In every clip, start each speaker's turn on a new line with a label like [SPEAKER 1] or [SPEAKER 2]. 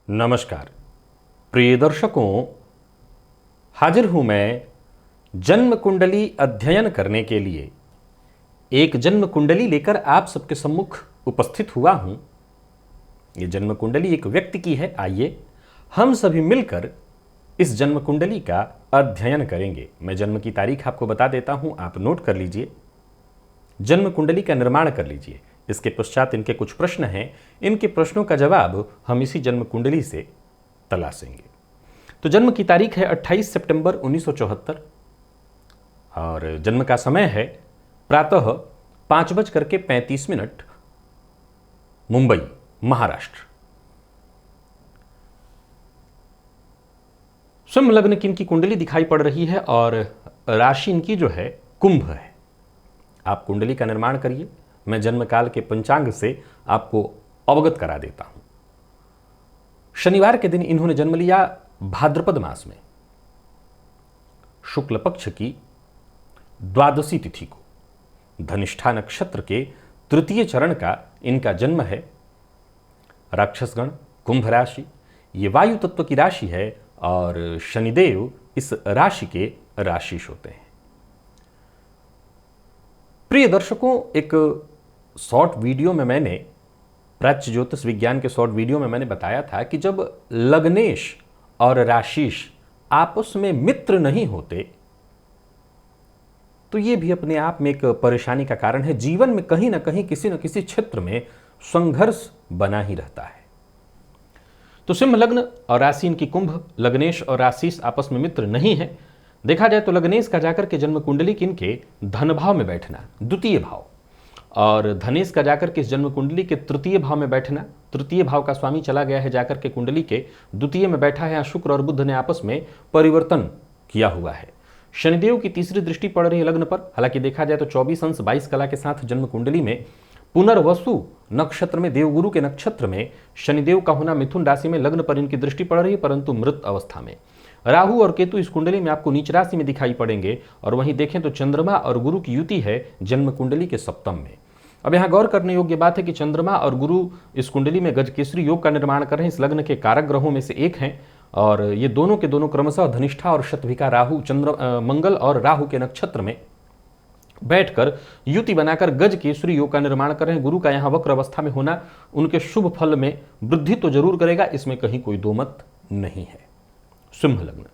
[SPEAKER 1] नमस्कार प्रिय दर्शकों, हाजिर हूं मैं जन्म कुंडली अध्ययन करने के लिए। एक जन्म कुंडली लेकर आप सबके सम्मुख उपस्थित हुआ हूं। ये जन्म कुंडली एक व्यक्ति की है। आइए हम सभी मिलकर इस जन्म कुंडली का अध्ययन करेंगे। मैं जन्म की तारीख आपको बता देता हूं, आप नोट कर लीजिए, जन्म कुंडली का निर्माण कर लीजिए। इसके पश्चात इनके कुछ प्रश्न हैं, इनके प्रश्नों का जवाब हम इसी जन्म कुंडली से तलाशेंगे। तो जन्म की तारीख है 28 सितंबर 1974 और जन्म का समय है प्रातः 5:35, मुंबई, महाराष्ट्र। स्वयं लग्न की इनकी कुंडली दिखाई पड़ रही है और राशि इनकी जो है कुंभ है। आप कुंडली का निर्माण करिए, मैं जन्म काल के पंचांग से आपको अवगत करा देता हूं। शनिवार के दिन इन्होंने जन्म लिया भाद्रपद मास में, शुक्ल पक्ष की द्वादशी तिथि को। धनिष्ठा नक्षत्र के तृतीय चरण का इनका जन्म है। राक्षसगण, कुंभ राशि, ये वायु तत्व की राशि है और शनिदेव इस राशि के राशिश होते हैं। प्रिय दर्शकों, एक शॉर्ट वीडियो में मैंने प्राच्य ज्योतिष विज्ञान के शॉर्ट वीडियो में मैंने बताया था कि जब लग्नेश और राशिश आपस में मित्र नहीं होते तो ये भी अपने आप में एक परेशानी का कारण है। जीवन में कहीं ना कहीं किसी न किसी क्षेत्र में संघर्ष बना ही रहता है। तो सिंह लग्न और राशि इनकी कुंभ, लग्नेश और राशिश आपस में मित्र नहीं है। देखा जाए तो लग्नेश का जाकर के जन्म कुंडली के इनके धन भाव में बैठना, द्वितीय भाव, और धनेश का जाकर के इस जन्म कुंडली के तृतीय भाव में बैठना, तृतीय भाव का स्वामी चला गया है जाकर के कुंडली के द्वितीय में बैठा है। शुक्र और बुध ने आपस में परिवर्तन किया हुआ है। शनिदेव की तीसरी दृष्टि पड़ रही है लग्न पर। हालांकि देखा जाए तो 24 अंश 22 कला के साथ जन्म कुंडली में पुनर्वसु नक्षत्र में, देवगुरु के नक्षत्र में शनिदेव का होना, मिथुन राशि में लग्न पर इनकी दृष्टि पड़ रही है, परंतु मृत अवस्था में। राहु और केतु इस कुंडली में आपको नीच राशि में दिखाई पड़ेंगे। और वहीं देखें तो चंद्रमा और गुरु की युति है जन्म कुंडली के सप्तम में। अब यहाँ गौर करने योग्य बात है कि चंद्रमा और गुरु इस कुंडली में गजकेसरी योग का निर्माण कर रहे हैं। इस लग्न के कारक ग्रहों में से एक हैं और ये दोनों के दोनों क्रमशः धनिष्ठा और शतभिका राहु, मंगल और राहु के नक्षत्र में बैठकर युति बनाकर गजकेसरी योग का निर्माण कर रहे हैं। गुरु का यहाँ वक्र अवस्था में होना उनके शुभ फल में वृद्धि तो जरूर करेगा, इसमें कहीं कोई दो मत नहीं है। सिंह लग्न,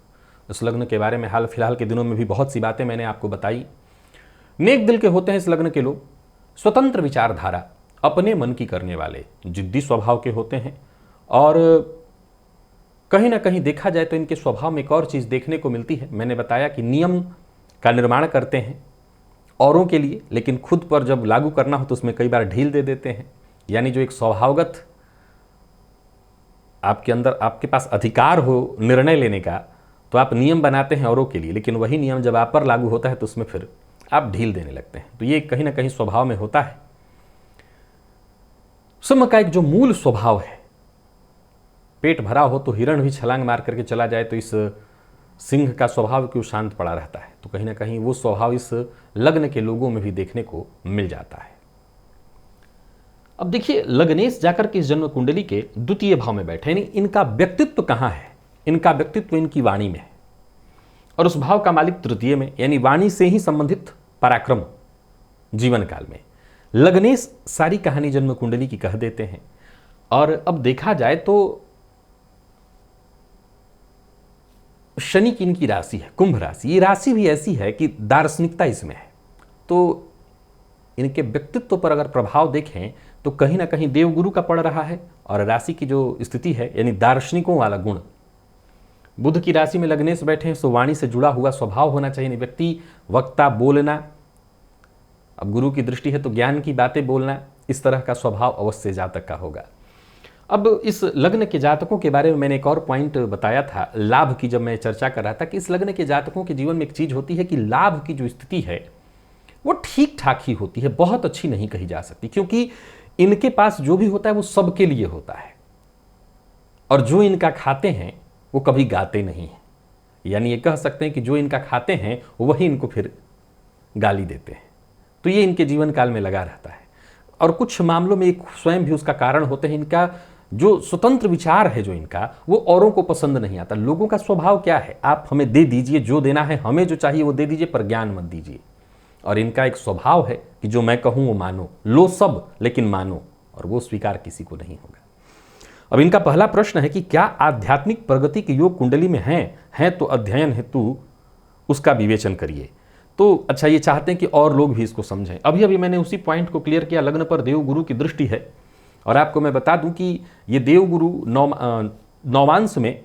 [SPEAKER 1] इस लग्न के बारे में हाल फिलहाल के दिनों में भी बहुत सी बातें मैंने आपको बताई। नेक दिल के होते हैं इस लग्न के लोग, स्वतंत्र विचारधारा, अपने मन की करने वाले, जिद्दी स्वभाव के होते हैं। और कहीं ना कहीं देखा जाए तो इनके स्वभाव में एक और चीज़ देखने को मिलती है। मैंने बताया कि नियम का निर्माण करते हैं औरों के लिए, लेकिन खुद पर जब लागू करना हो तो उसमें कई बार ढील दे देते हैं। यानी जो एक स्वभावगत आपके अंदर, आपके पास अधिकार हो निर्णय लेने का, तो आप नियम बनाते हैं औरों के लिए, लेकिन वही नियम जब आप पर लागू होता है तो उसमें फिर आप ढील देने लगते हैं। तो ये कहीं ना कहीं स्वभाव में होता है। सिंह का एक जो मूल स्वभाव है, पेट भरा हो तो हिरण भी छलांग मार करके चला जाए, तो इस सिंह का स्वभाव क्यों शांत पड़ा रहता है। तो कहीं ना कहीं वो स्वभाव इस लग्न के लोगों में भी देखने को मिल जाता है। अब देखिए, लग्नेश जाकर के इस जन्म कुंडली के द्वितीय भाव में बैठे, यानी इनका व्यक्तित्व कहां है? इनका व्यक्तित्व इनकी वाणी में है और उस भाव का मालिक तृतीय में, यानी वाणी से ही संबंधित पराक्रम जीवन काल में। लग्नेश सारी कहानी जन्म कुंडली की कह देते हैं। और अब देखा जाए तो शनि की इनकी राशि है कुंभ राशि। ये राशि भी ऐसी है कि दार्शनिकता इसमें है। तो इनके व्यक्तित्व पर अगर प्रभाव देखें तो कहीं ना कहीं देवगुरु का पड़ रहा है और राशि की जो स्थिति है यानी दार्शनिकों वाला गुण। बुध की राशि में लग्नेश बैठे हैं, सो वाणी से जुड़ा हुआ स्वभाव होना चाहिए। व्यक्ति वक्ता, बोलना, अब गुरु की दृष्टि है तो ज्ञान की बातें बोलना, इस तरह का स्वभाव अवश्य जातक का होगा। अब इस लग्न के जातकों के बारे में मैंने एक और पॉइंट बताया था लाभ की, जब मैं चर्चा कर रहा था कि इस लग्न के जातकों के जीवन में एक चीज होती है कि लाभ की जो स्थिति है वो ठीक ठाक ही होती है, बहुत अच्छी नहीं कही जा सकती, क्योंकि इनके पास जो भी होता है वो सबके लिए होता है और जो इनका खाते हैं वो कभी गाते नहीं हैं। यानी ये कह सकते हैं कि जो इनका खाते हैं वही इनको फिर गाली देते हैं। तो ये इनके जीवन काल में लगा रहता है और कुछ मामलों में एक स्वयं भी उसका कारण होते हैं। इनका जो स्वतंत्र विचार है जो इनका, वो औरों को पसंद नहीं आता। लोगों का स्वभाव क्या है, आप हमें दे दीजिए, जो देना है हमें जो चाहिए वो दे दीजिए, पर ज्ञान मत दीजिए। और इनका एक स्वभाव है कि जो मैं कहूं वो मानो, लो सब लेकिन मानो, और वो स्वीकार किसी को नहीं होगा। अब इनका पहला प्रश्न है कि क्या आध्यात्मिक प्रगति के योग कुंडली में हैं तो अध्ययन हेतु उसका विवेचन करिए। तो अच्छा, ये चाहते हैं कि और लोग भी इसको समझें। अभी अभी मैंने उसी पॉइंट को क्लियर किया, लग्न पर देवगुरु की दृष्टि है। और आपको मैं बता दूं कि ये देवगुरु नौमांश में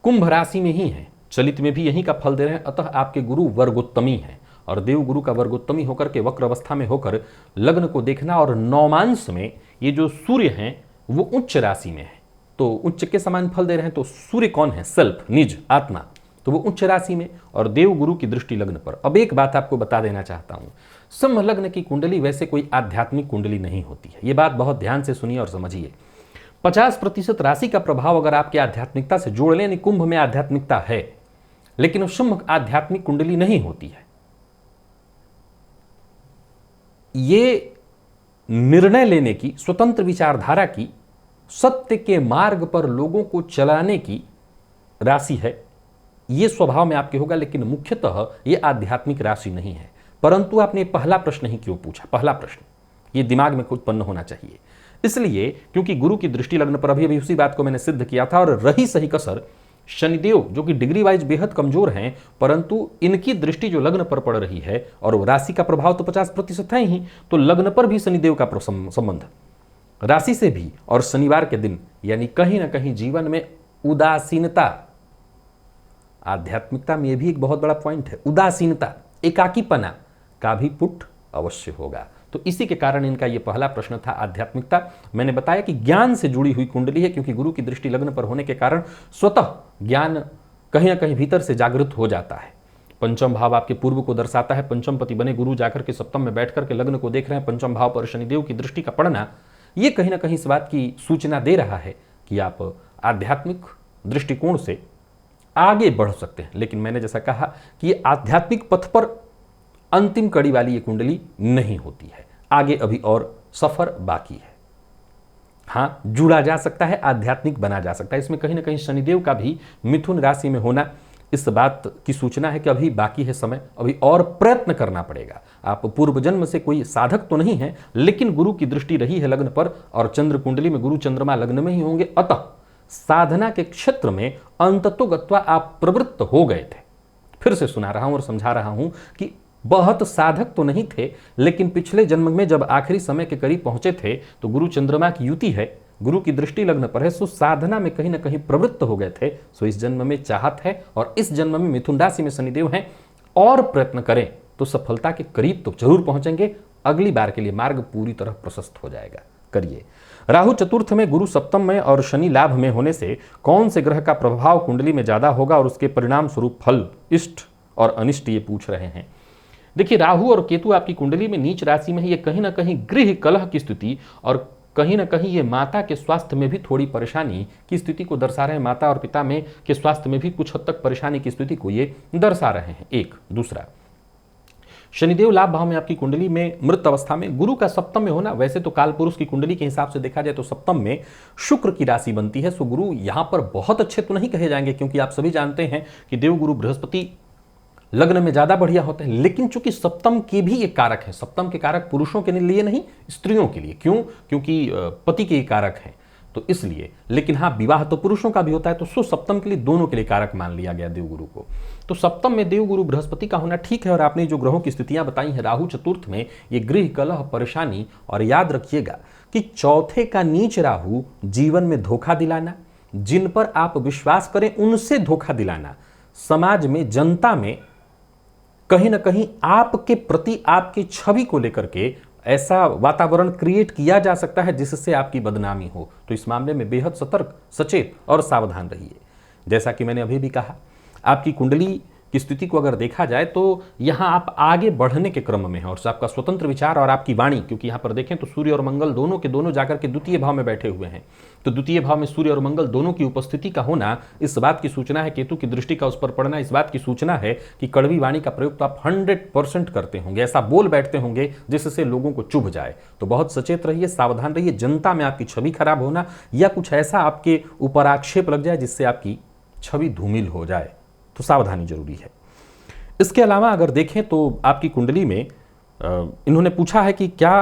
[SPEAKER 1] कुंभ राशि में ही है, चलित में भी यहीं का फल दे रहे हैं। अतः आपके गुरु वर्गोत्तमी हैं, और देवगुरु का वर्गोत्तमी होकर के वक्र अवस्था में होकर लग्न को देखना। और नौमांश में ये जो सूर्य हैं वो उच्च राशि में है, तो उच्च के समान फल दे रहे हैं। तो सूर्य कौन है, सेल्फ, निज, आत्मा, तो वो उच्च राशि में, और देवगुरु की दृष्टि लग्न पर। अब एक बात आपको बता देना चाहता हूं, सिंह लग्न की कुंडली वैसे कोई आध्यात्मिक कुंडली नहीं होती है। ये बात बहुत ध्यान से सुनिए और समझिए। 50% राशि का प्रभाव अगर आपके आध्यात्मिकता से जोड़ लें, यानी कुंभ में आध्यात्मिकता है, लेकिन सिंह आध्यात्मिक कुंडली नहीं होती है। ये निर्णय लेने की, स्वतंत्र विचारधारा की, सत्य के मार्ग पर लोगों को चलाने की राशि है। ये स्वभाव में आपके होगा, लेकिन मुख्यतः ये आध्यात्मिक राशि नहीं है। परंतु आपने पहला प्रश्न ही क्यों पूछा? पहला प्रश्न ये दिमाग में उत्पन्न होना चाहिए, इसलिए क्योंकि गुरु की दृष्टि लग्न पर, अभी अभी उसी बात को मैंने सिद्ध किया था। और रही सही कसर शनिदेव, जो कि डिग्री वाइज बेहद कमजोर हैं, परंतु इनकी दृष्टि जो लग्न पर पड़ रही है, और राशि का प्रभाव तो 50% है ही, तो लग्न पर भी शनिदेव का संबंध राशि से भी, और शनिवार के दिन, यानी कहीं ना कहीं जीवन में उदासीनता, आध्यात्मिकता में यह भी एक बहुत बड़ा पॉइंट है, उदासीनता, एकाकीपना का भी पुट अवश्य होगा। तो इसी के कारण इनका यह पहला प्रश्न था, आध्यात्मिकता। मैंने बताया कि ज्ञान से जुड़ी हुई कुंडली है, क्योंकि गुरु की दृष्टि लग्न पर होने के कारण स्वतः ज्ञान कहीं ना कहीं भीतर से जागृत हो जाता है। पंचम भाव आपके पूर्व को दर्शाता है। पंचम पति बने गुरु जाकर के सप्तम में बैठ करके लग्न को देख रहे हैं, पंचम भाव पर शनिदेव की दृष्टि का पड़ना, यह कहीं ना कहीं इस बात की सूचना दे रहा है कि आप आध्यात्मिक दृष्टिकोण से आगे बढ़ सकते हैं। लेकिन मैंने जैसा कहा कि ये आध्यात्मिक पथ पर अंतिम कड़ी वाली ये कुंडली नहीं होती है, आगे अभी और सफर बाकी है। हाँ, जुड़ा जा सकता है, आध्यात्मिक बना जा सकता है। इसमें कहीं ना कहीं शनिदेव का भी मिथुन राशि में होना इस बात की सूचना है कि अभी बाकी है समय, अभी और प्रयत्न करना पड़ेगा। आप पूर्व जन्म से कोई साधक तो नहीं है, लेकिन गुरु की दृष्टि रही है लग्न पर, और चंद्र कुंडली में गुरु चंद्रमा लग्न में ही होंगे। अतः साधना के क्षेत्र में अंततोगत्वा आप प्रवृत्त हो गए थे। फिर से सुना रहा हूं और समझा रहा हूं कि बहुत साधक तो नहीं थे, लेकिन पिछले जन्म में जब आखिरी समय के करीब पहुंचे थे, तो गुरु चंद्रमा की युति है, गुरु की दृष्टि लग्न पर है, सो साधना में कहीं ना कहीं प्रवृत्त हो गए थे। सो इस जन्म में चाहत है, और इस जन्म में मिथुन राशि में शनिदेव हैं, और प्रयत्न करें तो सफलता के करीब तो जरूर पहुंचेंगे। अगली बार के लिए मार्ग पूरी तरह प्रशस्त हो जाएगा। करिए। राहु चतुर्थ में, गुरु सप्तम में और शनि लाभ में होने से कौन से ग्रह का प्रभाव कुंडली में ज्यादा होगा और उसके परिणाम स्वरूप फल, इष्ट और अनिष्ट, ये पूछ रहे हैं। देखिए, राहु और केतु आपकी कुंडली में नीच राशि में है। ये कहीं ना कहीं गृह कलह की स्थिति, और कहीं ना कहीं ये माता के स्वास्थ्य में भी थोड़ी परेशानी की स्थिति को दर्शा रहे हैं। माता और पिता में के स्वास्थ्य में भी कुछ हद तक परेशानी की स्थिति को ये दर्शा रहे हैं। एक दूसरा, शनिदेव लाभ भाव में आपकी कुंडली में मृत अवस्था में, गुरु का सप्तम में होना, वैसे तो काल पुरुष की कुंडली के हिसाब से देखा जाए तो सप्तम में शुक्र की राशि बनती है। सो गुरु यहां पर बहुत अच्छे तो नहीं कहे जाएंगे, क्योंकि आप सभी जानते हैं कि देवगुरु बृहस्पति लग्न में ज्यादा बढ़िया होते हैं, लेकिन चूंकि सप्तम के भी एक कारक है, सप्तम के कारक पुरुषों के लिए नहीं, स्त्रियों के लिए। क्यों? क्योंकि पति के कारक हैं, तो इसलिए। लेकिन हाँ, विवाह तो पुरुषों का भी होता है, तो सप्तम के लिए दोनों के लिए कारक मान लिया गया देवगुरु को। तो सप्तम में देवगुरु बृहस्पति का होना ठीक है। और आपने जो ग्रहों की स्थितियां बताई हैं, राहु चतुर्थ में, ये गृह कलह, परेशानी, और याद रखिएगा कि चौथे का नीच राहु जीवन में धोखा दिलाना, जिन पर आप विश्वास करें उनसे धोखा दिलाना, समाज में, जनता में कहीं ना कहीं आपके प्रति, आपकी छवि को लेकर के ऐसा वातावरण क्रिएट किया जा सकता है जिससे आपकी बदनामी हो। तो इस मामले में बेहद सतर्क, सचेत और सावधान रहिए। जैसा कि मैंने अभी भी कहा, आपकी कुंडली की स्थिति को अगर देखा जाए तो यहाँ आप आगे बढ़ने के क्रम में हैं और आपका स्वतंत्र विचार और आपकी वाणी, क्योंकि यहाँ पर देखें तो सूर्य और मंगल दोनों के दोनों जाकर के द्वितीय भाव में बैठे हुए हैं, तो द्वितीय भाव में सूर्य और मंगल दोनों की उपस्थिति का होना इस बात की सूचना है, केतु की दृष्टि का उस पर पड़ना इस बात की सूचना है कि कड़वी वाणी का प्रयोग तो आप 100% करते होंगे, ऐसा बोल बैठते होंगे जिससे लोगों को चुभ जाए। तो बहुत सचेत रहिए, सावधान रहिए, जनता में आपकी छवि खराब होना या कुछ ऐसा आपके ऊपर आक्षेप लग जाए जिससे आपकी छवि धूमिल हो जाए, तो सावधानी जरूरी है। इसके अलावा अगर देखें तो आपकी कुंडली में इन्होंने पूछा है कि क्या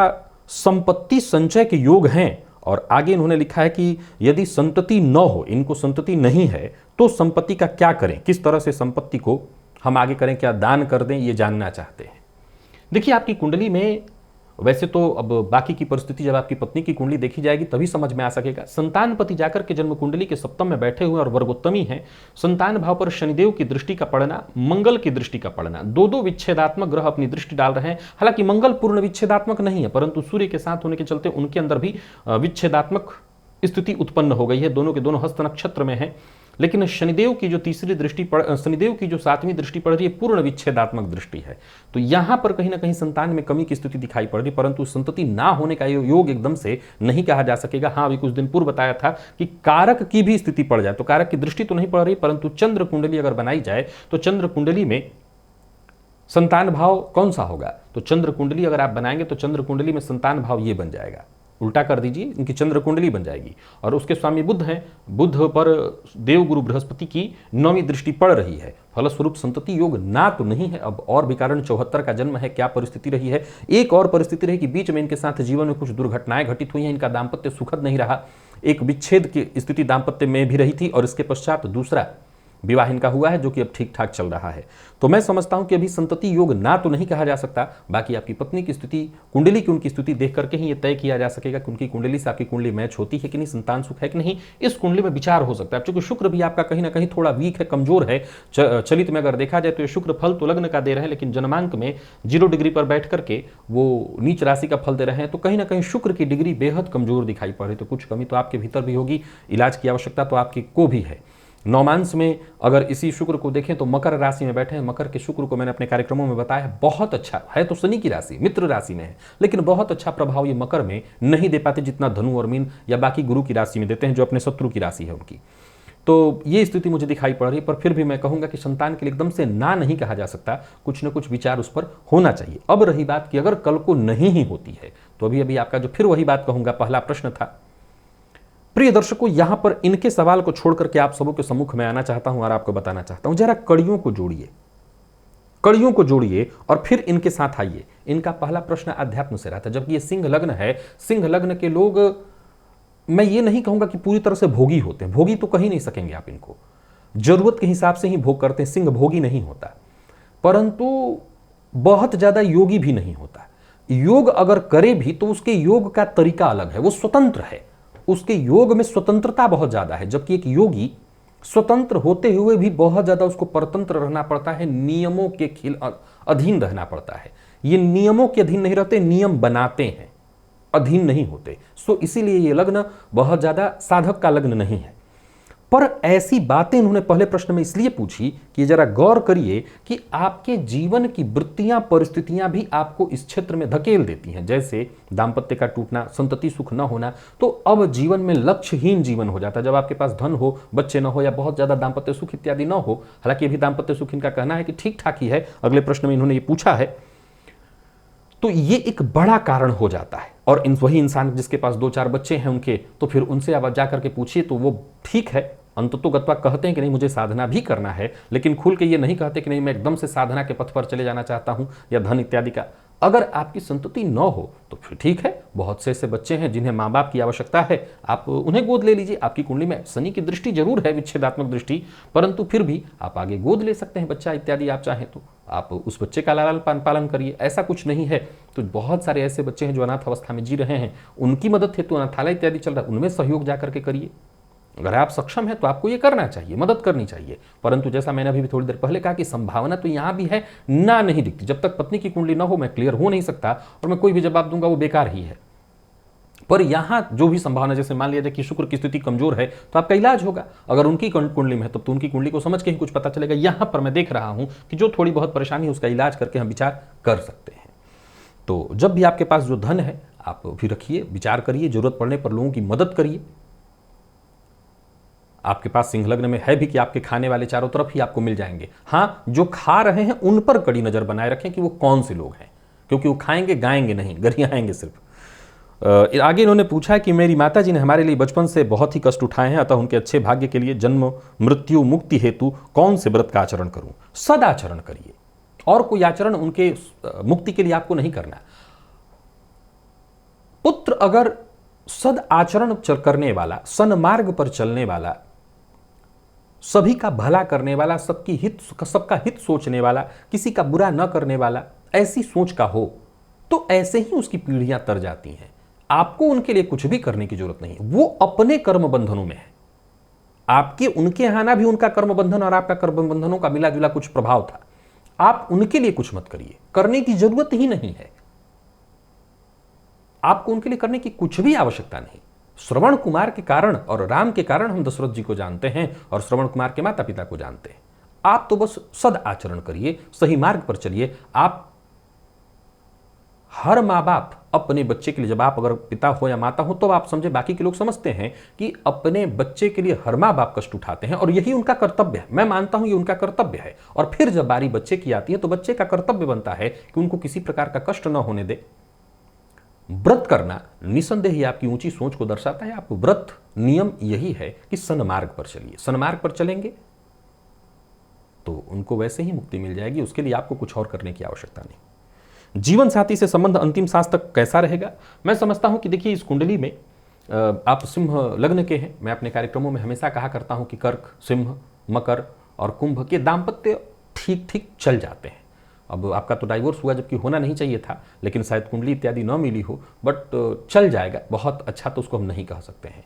[SPEAKER 1] संपत्ति संचय के योग हैं, और आगे इन्होंने लिखा है कि यदि संतति न हो, इनको संतति नहीं है, तो संपत्ति का क्या करें, किस तरह से संपत्ति को हम आगे करें, क्या दान कर दें, ये जानना चाहते हैं। देखिए आपकी कुंडली में वैसे तो अब बाकी की परिस्थिति जब आपकी पत्नी की कुंडली देखी जाएगी तभी समझ में आ सकेगा। संतान पति जाकर के जन्म कुंडली के सप्तम में बैठे हुए और वर्गोत्तमी हैं। संतान भाव पर शनिदेव की दृष्टि का पड़ना, मंगल की दृष्टि का पड़ना, दो विच्छेदात्मक ग्रह अपनी दृष्टि डाल रहे हैं। हालांकि मंगल पूर्ण विच्छेदात्मक नहीं है, परंतु सूर्य के साथ होने के चलते उनके अंदर भी विच्छेदात्मक स्थिति उत्पन्न हो गई है, दोनों के दोनों हस्त नक्षत्र में हैं। लेकिन शनिदेव की जो तीसरी दृष्टि शनिदेव की जो सातवीं दृष्टि पड़ रही है पूर्ण विच्छेदात्मक दृष्टि है, तो यहां पर कहीं ना कहीं संतान में कमी की स्थिति दिखाई पड़ रही, परंतु संतति ना होने का योग एकदम से नहीं कहा जा सकेगा। हाँ, अभी कुछ दिन पूर्व बताया था कि कारक की भी स्थिति पड़ जाए, तो कारक की दृष्टि तो नहीं पड़ रही, परंतु चंद्र कुंडली अगर बनाई जाए तो चंद्र कुंडली में संतान भाव कौन सा होगा, तो चंद्र कुंडली अगर आप बनाएंगे तो चंद्र कुंडली में संतान भाव ये बन जाएगा, उल्टा कर दीजिए, इनकी चंद्र कुंडली बन जाएगी। और उसके स्वामी बुध हैं, बुध पर देवगुरु बृहस्पति की 9वीं दृष्टि पड़ रही है, फलस्वरूप संतति योग ना तो नहीं है। अब और भी कारण, 74 का जन्म है, क्या परिस्थिति रही है। एक और परिस्थिति रही कि बीच में इनके साथ जीवन में कुछ दुर्घटनाएं घटित हुई हैं, इनका दाम्पत्य सुखद नहीं रहा, एक विच्छेद की स्थिति दाम्पत्य में भी रही थी और इसके पश्चात दूसरा विवाह इनका हुआ है जो कि अब ठीक ठाक चल रहा है। तो मैं समझता हूं कि अभी संतति योग ना तो नहीं कहा जा सकता, बाकी आपकी पत्नी की स्थिति, कुंडली की उनकी स्थिति देख करके ही ये तय किया जा सकेगा कि उनकी कुंडली से आपकी कुंडली मैच होती है कि नहीं, संतान सुख है कि नहीं, इस कुंडली में विचार हो सकता है। क्योंकि शुक्र भी आपका कहीं ना कहीं थोड़ा वीक है, कमजोर है। चलित में अगर देखा जाए तो ये शुक्र फल तो लग्न का दे रहे हैं, लेकिन जन्मांक में 0 डिग्री पर बैठ करके वो नीच राशि का फल दे रहे हैं, तो कहीं ना कहीं शुक्र की डिग्री बेहद कमजोर दिखाई पड़ रही। तो कुछ कमी तो आपके भीतर भी होगी, इलाज की आवश्यकता तो आपकी को भी है। नौमांस में अगर इसी शुक्र को देखें तो मकर राशि में बैठे हैं। मकर के शुक्र को मैंने अपने कार्यक्रमों में बताया है, बहुत अच्छा है, तो शनि की राशि मित्र राशि में है, लेकिन बहुत अच्छा प्रभाव ये मकर में नहीं दे पाते जितना धनु और मीन या बाकी गुरु की राशि में देते हैं, जो अपने शत्रु की राशि है उनकी। तो ये स्थिति मुझे दिखाई पड़ रही है, पर फिर भी मैं कहूंगा कि संतान के लिए एकदम से ना नहीं कहा जा सकता, कुछ न कुछ विचार उस पर होना चाहिए। अब रही बात कि अगर कल को नहीं ही होती है, तो अभी आपका जो फिर वही बात कहूंगा, पहला प्रश्न था। प्रिय दर्शकों, यहां पर इनके सवाल को छोड़ करके आप सबों के सम्मुख में आना चाहता हूं और आपको बताना चाहता हूं, जरा कड़ियों को जोड़िए, कड़ियों को जोड़िए और फिर इनके साथ आइए। इनका पहला प्रश्न अध्यात्म से रहा था, जबकि ये सिंह लग्न है। सिंह लग्न के लोग, मैं ये नहीं कहूंगा कि पूरी तरह से भोगी होते हैं, भोगी तो कहीं नहीं सकेंगे आप इनको, जरूरत के हिसाब से ही भोग करते हैं। सिंह भोगी नहीं होता, परंतु बहुत ज्यादा योगी भी नहीं होता। योग अगर करे भी तो उसके योग का तरीका अलग है, वो स्वतंत्र है, उसके योग में स्वतंत्रता बहुत ज्यादा है। जबकि एक योगी स्वतंत्र होते हुए भी बहुत ज्यादा उसको परतंत्र रहना पड़ता है, नियमों के अधीन रहना पड़ता है। ये नियमों के अधीन नहीं रहते, नियम बनाते हैं, अधीन नहीं होते। सो इसीलिए ये लग्न बहुत ज्यादा साधक का लग्न नहीं है। पर ऐसी बातें उन्होंने पहले प्रश्न में इसलिए पूछी कि जरा गौर करिए कि आपके जीवन की वृत्तियां, परिस्थितियां भी आपको इस क्षेत्र में धकेल देती हैं। जैसे दाम्पत्य का टूटना, संतति सुख न होना, तो अब जीवन में लक्ष्यहीन जीवन हो जाता है। जब आपके पास धन हो, बच्चे न हो या बहुत ज्यादा दाम्पत्य सुख इत्यादि न हो, हालांकि अभी दाम्पत्य सुख इनका कहना है कि ठीक ठाक ही है, अगले प्रश्न में इन्होंने ये पूछा है, तो ये एक बड़ा कारण हो जाता है। और वही इंसान जिसके पास 2-4 बच्चे हैं उनके, तो फिर उनसे आप जाकर के पूछिए तो वो ठीक है, अंततोगत्वा कहते हैं कि नहीं मुझे साधना भी करना है, लेकिन खुल के ये नहीं कहते कि नहीं मैं एकदम से साधना के पथ पर चले जाना चाहता हूं या धन इत्यादि का। अगर आपकी संतति न हो तो फिर ठीक है, बहुत से ऐसे बच्चे हैं जिन्हें माँ बाप की आवश्यकता है, आप उन्हें गोद ले लीजिए। आपकी कुंडली में शनि की दृष्टि जरूर है, विच्छेदात्मक दृष्टि, परंतु फिर भी आप आगे गोद ले सकते हैं बच्चा इत्यादि। आप चाहें तो आप उस बच्चे का लालन पालन करिए, ऐसा कुछ नहीं है। तो बहुत सारे ऐसे बच्चे हैं जो अनाथ अवस्था में जी रहे हैं, उनकी मदद हेतु अनाथालय इत्यादि चल रहा है, उनमें सहयोग जाकर के करिए। अगर आप सक्षम हैं तो आपको ये करना चाहिए, मदद करनी चाहिए। परंतु जैसा मैंने अभी भी थोड़ी देर पहले कहा कि संभावना तो यहां भी है, ना नहीं दिखती। जब तक पत्नी की कुंडली ना हो मैं क्लियर हो नहीं सकता और मैं कोई भी जवाब दूंगा वो बेकार ही है। पर यहां जो भी संभावना, जैसे मान लिया जाए कि शुक्र की स्थिति कमजोर है तो आपका इलाज होगा, अगर उनकी कुंडली में है तब तो उनकी कुंडली को समझ के ही कुछ पता चलेगा। यहां पर मैं देख रहा हूं कि जो थोड़ी बहुत परेशानी है उसका इलाज करके हम विचार कर सकते हैं। तो जब भी आपके पास जो धन है आप भी रखिए, विचार करिए, जरूरत पड़ने पर लोगों की मदद करिए। आपके पास सिंह लग्न में है भी कि आपके खाने वाले चारों तरफ ही आपको मिल जाएंगे। हां, जो खा रहे हैं उन पर कड़ी नजर बनाए रखें कि वो कौन से लोग हैं, क्योंकि वो खाएंगे गाएंगे नहीं, गरियाएंगे सिर्फ। आगे इन्होंने पूछा कि मेरी माता जी ने हमारे लिए बचपन से बहुत ही कष्ट उठाए हैं, अतः उनके अच्छे भाग्य के लिए जन्म मृत्यु मुक्ति हेतु कौन से व्रत का आचरण करूं? सदाचरण करिए, और कोई आचरण उनके मुक्ति के लिए आपको नहीं करना। पुत्र अगर सद आचरण करने वाला, सन्मार्ग पर चलने वाला, सभी का भला करने वाला, सबका हित सोचने वाला, किसी का बुरा न करने वाला, ऐसी सोच का हो तो ऐसे ही उसकी पीढ़ियां तर जाती हैं। आपको उनके लिए कुछ भी करने की जरूरत नहीं, वो अपने कर्म बंधनों में है। आपके उनके आना भी उनका कर्म बंधन और आपका कर्म बंधनों का मिला जुला कुछ प्रभाव था। आप उनके लिए कुछ मत करिए, करने की जरूरत ही नहीं है। आपको उनके लिए करने की कुछ भी आवश्यकता नहीं। श्रवण कुमार के कारण और राम के कारण हम दशरथ जी को जानते हैं और श्रवण कुमार के माता पिता को जानते हैं। आप तो बस सद आचरण करिए, सही मार्ग पर चलिए। आप हर माँ बाप अपने बच्चे के लिए, जब आप अगर पिता हो या माता हो तो आप समझे, बाकी के लोग समझते हैं कि अपने बच्चे के लिए हर माँ बाप कष्ट उठाते हैं और यही उनका कर्तव्य है। मैं मानता हूं ये उनका कर्तव्य है। और फिर जब बारी बच्चे की आती है तो बच्चे का कर्तव्य बनता है कि उनको किसी प्रकार का कष्ट न होने दे। व्रत करना निसंदेह ही आपकी ऊंची सोच को दर्शाता है। आप व्रत नियम यही है कि सन्मार्ग पर चलिए। सन्मार्ग पर चलेंगे तो उनको वैसे ही मुक्ति मिल जाएगी, उसके लिए आपको कुछ और करने की आवश्यकता नहीं। जीवन साथी से संबंध अंतिम सांस तक कैसा रहेगा? मैं समझता हूं कि देखिए, इस कुंडली में आप सिंह लग्न के हैं। मैं अपने कार्यक्रमों में हमेशा कहा करता हूं कि कर्क, सिंह, मकर और कुंभ के दाम्पत्य ठीक ठीक चल जाते हैं। अब आपका तो डाइवोर्स हुआ जबकि होना नहीं चाहिए था, लेकिन शायद कुंडली इत्यादि न मिली हो, बट चल जाएगा। बहुत अच्छा तो उसको हम नहीं कह सकते हैं,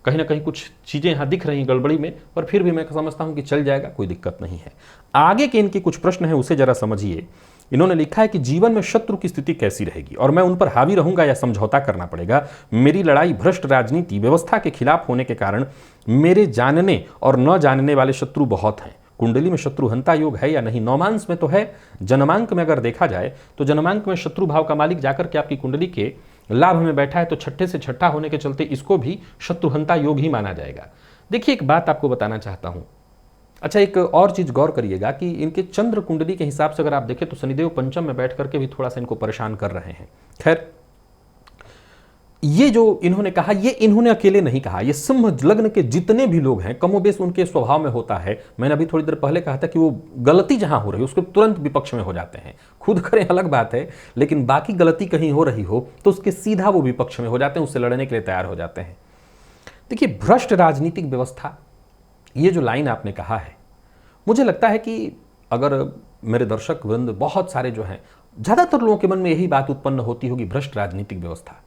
[SPEAKER 1] कहीं ना कहीं कुछ चीज़ें यहाँ दिख रही हैं गड़बड़ी में, पर फिर भी मैं समझता हूँ कि चल जाएगा, कोई दिक्कत नहीं है। आगे के इनके कुछ प्रश्न हैं, उसे जरा समझिए। इन्होंने लिखा है कि जीवन में शत्रु की स्थिति कैसी रहेगी और मैं उन पर हावी रहूंगा या समझौता करना पड़ेगा। मेरी लड़ाई भ्रष्ट राजनीति व्यवस्था के खिलाफ होने के कारण मेरे जानने और न जानने वाले शत्रु बहुत हैं। कुंडली में शत्रुहंता योग है या नहीं? नौमांस में तो है। जन्मांक में अगर देखा जाए तो जन्मांक में शत्रु भाव का मालिक जाकर के आपकी कुंडली के लाभ में बैठा है, तो छठे से छठा होने के चलते इसको भी शत्रुहंता योग ही माना जाएगा। देखिए, एक बात आपको बताना चाहता हूं। अच्छा, एक और चीज गौर करिएगा कि इनके चंद्र कुंडली के हिसाब से अगर आप देखें तो शनिदेव पंचम में बैठ करके भी थोड़ा सा इनको परेशान कर रहे हैं। खैर, ये जो इन्होंने कहा, ये इन्होंने अकेले नहीं कहा, ये सिंह लग्न के जितने भी लोग हैं कमोबेश उनके स्वभाव में होता है। मैंने अभी थोड़ी देर पहले कहा था कि वो गलती जहां हो रही है उसके तुरंत विपक्ष में हो जाते हैं। खुद करें अलग बात है, लेकिन बाकी गलती कहीं हो रही हो तो उसके सीधा वो विपक्ष में हो जाते हैं, उससे लड़ने के लिए तैयार हो जाते हैं। देखिए, भ्रष्ट राजनीतिक व्यवस्था, ये जो लाइन आपने कहा है, मुझे लगता है कि अगर मेरे दर्शक वृंद बहुत सारे जो हैं, ज्यादातर लोगों के मन में यही बात उत्पन्न होती होगी, भ्रष्ट राजनीतिक व्यवस्था।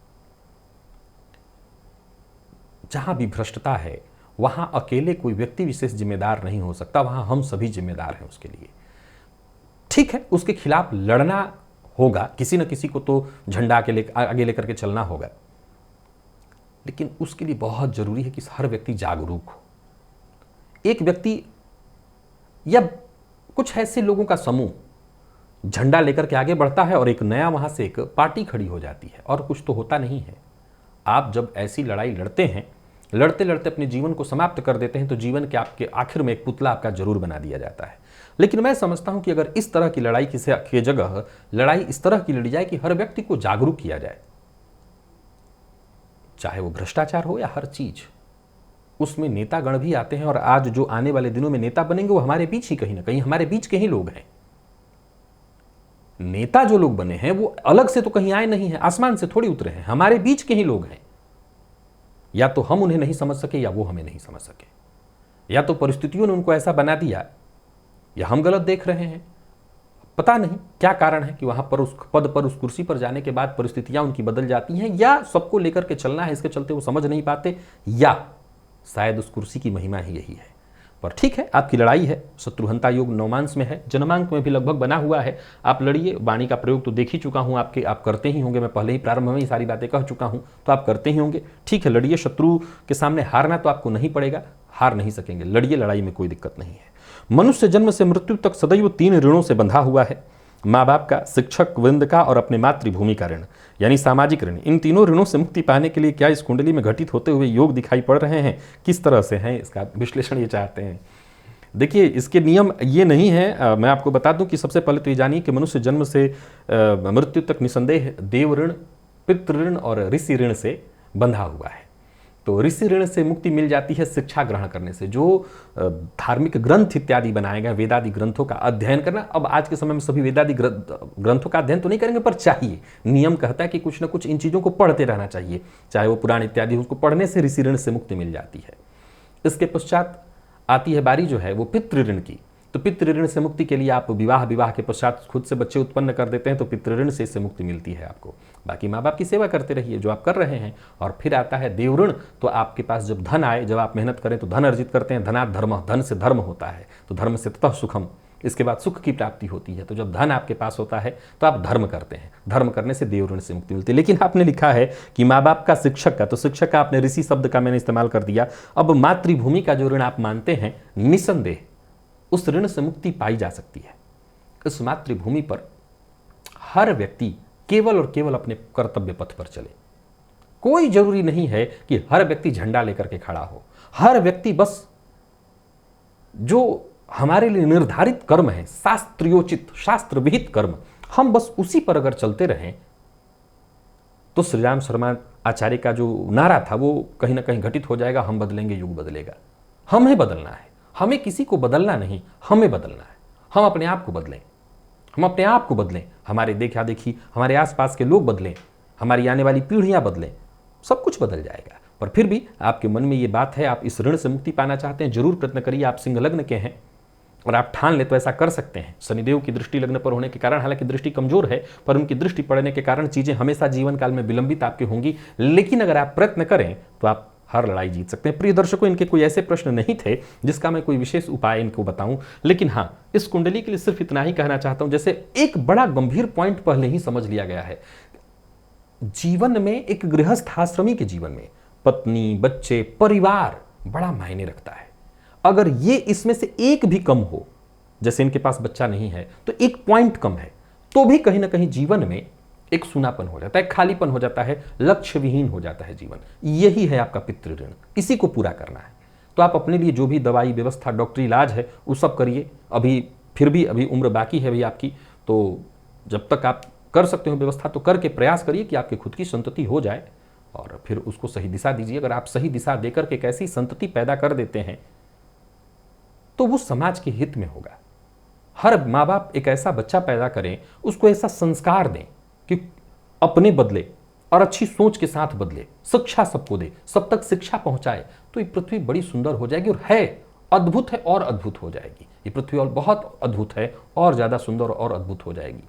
[SPEAKER 1] जहां भी भ्रष्टता है वहां अकेले कोई व्यक्ति विशेष जिम्मेदार नहीं हो सकता, वहां हम सभी जिम्मेदार हैं उसके लिए। ठीक है, उसके खिलाफ लड़ना होगा, किसी न किसी को तो झंडा आगे लेकर के चलना होगा, लेकिन उसके लिए बहुत जरूरी है कि हर व्यक्ति जागरूक हो। एक व्यक्ति या कुछ ऐसे लोगों का समूह झंडा लेकर के आगे बढ़ता है और एक नया वहां से एक पार्टी खड़ी हो जाती है और कुछ तो होता नहीं है। आप जब ऐसी लड़ाई लड़ते हैं, लड़ते लड़ते अपने जीवन को समाप्त कर देते हैं, तो जीवन के आपके आखिर में एक पुतला आपका जरूर बना दिया जाता है। लेकिन मैं समझता हूं कि अगर इस तरह की लड़ाई की जगह लड़ाई इस तरह की लड़ी जाए कि हर व्यक्ति को जागरूक किया जाए, चाहे वो भ्रष्टाचार हो या हर चीज, उसमें नेतागण भी आते हैं। और आज जो आने वाले दिनों में नेता बनेंगे वो हमारे बीच ही, कहीं ना कहीं हमारे बीच के ही लोग हैं। नेता जो लोग बने हैं वो अलग से तो कहीं आए नहीं हैं, आसमान से थोड़ी उतरे हैं, हमारे बीच के ही लोग हैं। या तो हम उन्हें नहीं समझ सके या वो हमें नहीं समझ सके, या तो परिस्थितियों ने उनको ऐसा बना दिया या हम गलत देख रहे हैं। पता नहीं क्या कारण है कि वहां पर उस पद पर, उस कुर्सी पर जाने के बाद परिस्थितियां उनकी बदल जाती हैं, या सबको लेकर के चलना है इसके चलते वो समझ नहीं पाते, या शायद उस कुर्सी की महिमा ही यही है। पर ठीक है, आपकी लड़ाई है, शत्रुहंता योग नवमांश में है, जन्मांक में भी लगभग बना हुआ है। आप लड़िए, वाणी का प्रयोग तो देख ही चुका हूँ आपके, आप करते ही होंगे, मैं पहले ही प्रारंभ में ही सारी बातें कह चुका हूँ, तो आप करते ही होंगे। ठीक है, लड़िए, शत्रु के सामने हारना तो आपको नहीं पड़ेगा, हार नहीं सकेंगे, लड़िए, लड़ाई में कोई दिक्कत नहीं है। मनुष्य जन्म से मृत्यु तक सदैव 3 ऋणों से बंधा हुआ है, माँ बाप का, शिक्षक वृंद का और अपने मातृभूमि का ऋण, यानी सामाजिक ऋण। इन तीनों ऋणों से मुक्ति पाने के लिए क्या इस कुंडली में घटित होते हुए योग दिखाई पड़ रहे हैं, किस तरह से हैं, इसका विश्लेषण ये चाहते हैं। देखिए, इसके नियम ये नहीं है। मैं आपको बता दूं कि सबसे पहले तो ये जानिए कि मनुष्य जन्म से मृत्यु तक निसंदेह देव ऋण, पितृ ऋण और ऋषि ऋण से बंधा हुआ है। तो ऋषि ऋण से मुक्ति मिल जाती है शिक्षा ग्रहण करने से, जो धार्मिक ग्रंथ इत्यादि बनाए गए वेदादि ग्रंथों का अध्ययन करना। अब आज के समय में सभी वेदादि ग्रंथों का अध्ययन तो नहीं करेंगे, पर चाहिए, नियम कहता है कि कुछ ना कुछ इन चीज़ों को पढ़ते रहना चाहिए, चाहे वो पुराण इत्यादि, उसको पढ़ने से ऋषि ऋण से मुक्ति मिल जाती है। इसके पश्चात आती है बारी जो है वो पितृ ऋण की। तो पितृ ऋण से मुक्ति के लिए आप विवाह के पश्चात खुद से बच्चे उत्पन्न कर देते हैं, तो पितृ ऋण से इससे मुक्ति मिलती है आपको। बाकी माँ बाप की सेवा करते रहिए जो आप कर रहे हैं। और फिर आता है देव ऋण। तो आपके पास जब धन आए, जब आप मेहनत करें तो धन अर्जित करते हैं, धनात् धर्म, धन से धर्म होता है, तो धर्म से ततः सुखम, इसके बाद सुख की प्राप्ति होती है। तो जब धन आपके पास होता है तो आप धर्म करते हैं, धर्म करने से देव ऋण से मुक्ति मिलती है। लेकिन आपने लिखा है कि माँ बाप का, शिक्षक का, तो शिक्षक का आपने ऋषि शब्द का मैंने इस्तेमाल कर दिया। अब मातृभूमि का जो ऋण आप मानते हैं, निसंदेह उस ऋण से मुक्ति पाई जा सकती है। इस मातृभूमि पर हर व्यक्ति केवल और केवल अपने कर्तव्य पथ पर चले। कोई जरूरी नहीं है कि हर व्यक्ति झंडा लेकर के खड़ा हो। हर व्यक्ति बस जो हमारे लिए निर्धारित कर्म है, शास्त्रोचित, शास्त्र विहित कर्म, हम बस उसी पर अगर चलते रहें तो श्री राम शर्मा आचार्य का जो नारा था वो कहीं ना कहीं घटित हो जाएगा। हम बदलेंगे, युग बदलेगा। हमें बदलना है, हमें किसी को बदलना नहीं, हमें बदलना है। हम अपने आप को बदलें, हम अपने आप को बदलें, हमारे देखा देखी हमारे आसपास के लोग बदलें, हमारी आने वाली पीढ़ियां बदलें, सब कुछ बदल जाएगा। पर फिर भी आपके मन में ये बात है, आप इस ऋण से मुक्ति पाना चाहते हैं, जरूर प्रयत्न करिए। आप सिंह लग्न के हैं और आप ठान ले तो ऐसा कर सकते हैं। शनिदेव की दृष्टि लग्न पर होने के कारण, हालांकि दृष्टि कमजोर है, पर उनकी दृष्टि पड़ने के कारण चीजें हमेशा जीवन काल में विलंबित आपकी होंगी। लेकिन अगर आप प्रयत्न करें तो आप हर लड़ाई जीत सकते हैं। प्रिय दर्शकों, इनके कोई ऐसे प्रश्न नहीं थे जिसका मैं कोई विशेष उपाय इनको बताऊं, लेकिन हाँ, इस कुंडली के लिए सिर्फ इतना ही कहना चाहता हूं। जैसे एक बड़ा गंभीर पॉइंट पहले ही समझ लिया गया है, जीवन में, एक गृहस्थ आश्रमी के जीवन में पत्नी, बच्चे, परिवार बड़ा मायने रखता है। अगर ये इसमें से एक भी कम हो, जैसे इनके पास बच्चा नहीं है तो एक पॉइंट कम है, तो भी कहीं ना कहीं जीवन में एक सूनापन हो जाता है, खालीपन हो जाता है, लक्ष्य विहीन हो जाता है जीवन। यही है आपका पितृ ऋण, इसी को पूरा करना है। तो आप अपने लिए जो भी दवाई व्यवस्था, डॉक्टरी इलाज है वो सब करिए। अभी उम्र बाकी है भाई आपकी, तो जब तक आप कर सकते हो व्यवस्था तो करके प्रयास करिए कि आपकी खुद की संतति हो जाए और फिर उसको सही दिशा दीजिए। अगर आप सही दिशा देकर के एक ऐसी संतति पैदा कर देते हैं तो वो समाज के हित में होगा। हर माँ बाप एक ऐसा बच्चा पैदा करें, उसको ऐसा संस्कार दें कि अपने बदले और अच्छी सोच के साथ बदले, शिक्षा सबको दे, सब तक शिक्षा पहुंचाए, तो ये पृथ्वी बड़ी सुंदर हो जाएगी। और है, अद्भुत है और अद्भुत हो जाएगी ये पृथ्वी, और बहुत अद्भुत है और ज्यादा सुंदर और अद्भुत हो जाएगी।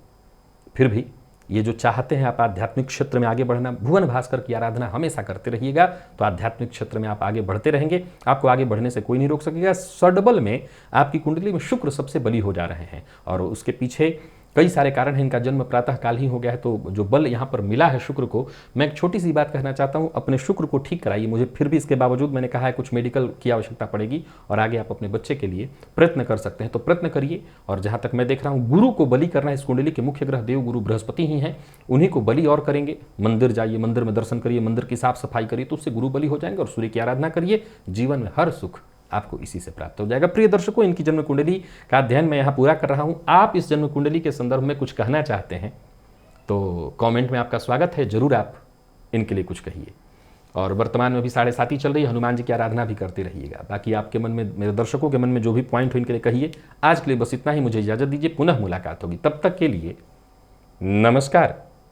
[SPEAKER 1] फिर भी ये जो चाहते हैं आप आध्यात्मिक क्षेत्र में आगे बढ़ना, भुवन भास्कर की आराधना हमेशा करते रहिएगा, तो आध्यात्मिक क्षेत्र में आप आगे बढ़ते रहेंगे। आपको आगे बढ़ने से कोई नहीं रोक सकेगा। सडबल में आपकी कुंडली में शुक्र सबसे बली हो जा रहे हैं और उसके पीछे कई सारे कारण हैं। इनका जन्म प्रातः काल ही हो गया है, तो जो बल यहाँ पर मिला है शुक्र को, मैं एक छोटी सी बात कहना चाहता हूँ, अपने शुक्र को ठीक कराइए। मुझे फिर भी इसके बावजूद मैंने कहा है कुछ मेडिकल की आवश्यकता पड़ेगी और आगे आप अपने बच्चे के लिए प्रयत्न कर सकते हैं, तो प्रयत्न करिए। और जहाँ तक मैं देख रहा हूँ, गुरु को बलि करना, इस कुंडली के मुख्य ग्रह देव गुरु बृहस्पति ही हैं, उन्हीं को बलि और करेंगे। मंदिर जाइए, मंदिर में दर्शन करिए, मंदिर की साफ सफाई करिए, तो उससे गुरु बलि हो जाएंगे। और सूर्य की आराधना करिए, जीवन में हर सुख आपको इसी से प्राप्त हो जाएगा। प्रिय दर्शकों, इनकी जन्म कुंडली का अध्ययन मैं यहाँ पूरा कर रहा हूँ। आप इस जन्म कुंडली के संदर्भ में कुछ कहना चाहते हैं तो कमेंट में आपका स्वागत है, जरूर आप इनके लिए कुछ कहिए। और वर्तमान में भी 7:30 चल रही है, हनुमान जी की आराधना भी करते रहिएगा। बाकी आपके मन में, मेरे दर्शकों के मन में जो भी पॉइंट हो इनके लिए कहिए। आज के लिए बस इतना ही, मुझे इजाजत दीजिए, पुनः मुलाकात होगी, तब तक के लिए नमस्कार।